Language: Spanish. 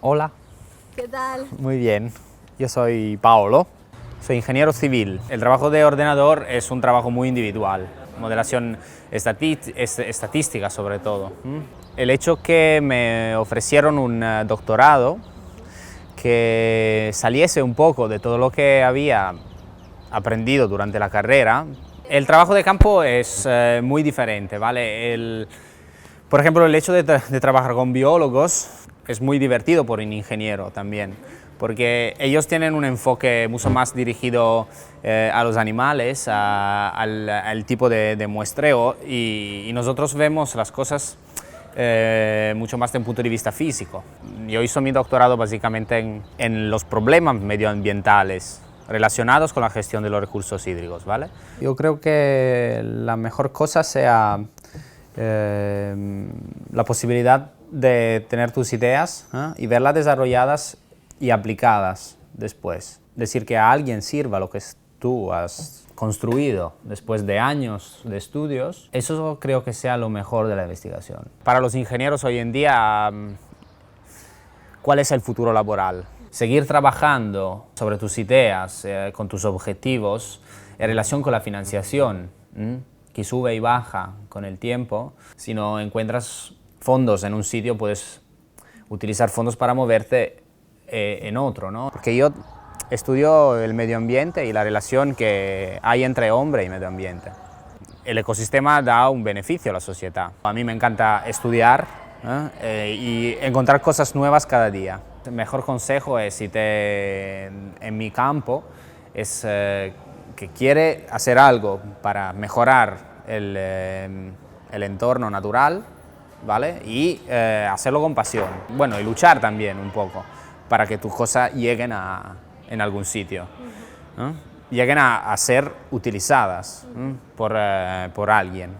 Hola. ¿Qué tal? Muy bien. Yo soy Paolo, soy ingeniero civil. El trabajo de ordenador es un trabajo muy individual, modelación estadística sobre todo. El hecho que me ofrecieron un doctorado que saliese un poco de todo lo que había aprendido durante la carrera. El trabajo de campo es muy diferente, ¿vale? Por ejemplo, el hecho de trabajar con biólogos es muy divertido por un ingeniero también, porque ellos tienen un enfoque mucho más dirigido a los animales, al tipo de muestreo, y nosotros vemos las cosas mucho más desde un punto de vista físico. Yo hice mi doctorado básicamente en los problemas medioambientales relacionados con la gestión de los recursos hídricos, ¿vale? Yo creo que la mejor cosa sea la posibilidad de tener tus ideas y verlas desarrolladas y aplicadas después. Decir que a alguien sirva lo que tú has construido después de años de estudios, eso creo que sea lo mejor de la investigación. Para los ingenieros hoy en día, ¿cuál es el futuro laboral? Seguir trabajando sobre tus ideas, con tus objetivos, en relación con la financiación, que sube y baja con el tiempo. Si no encuentras fondos en un sitio, puedes utilizar fondos para moverte en otro, ¿no? Porque yo estudio el medio ambiente y la relación que hay entre hombre y medio ambiente. El ecosistema da un beneficio a la sociedad. A mí me encanta estudiar y encontrar cosas nuevas cada día. El mejor consejo es, en mi campo, es que quiere hacer algo para mejorar el entorno natural, ¿vale? Y hacerlo con pasión. Bueno, y luchar también un poco para que tus cosas lleguen en algún sitio, ¿no? Lleguen a ser utilizadas por alguien.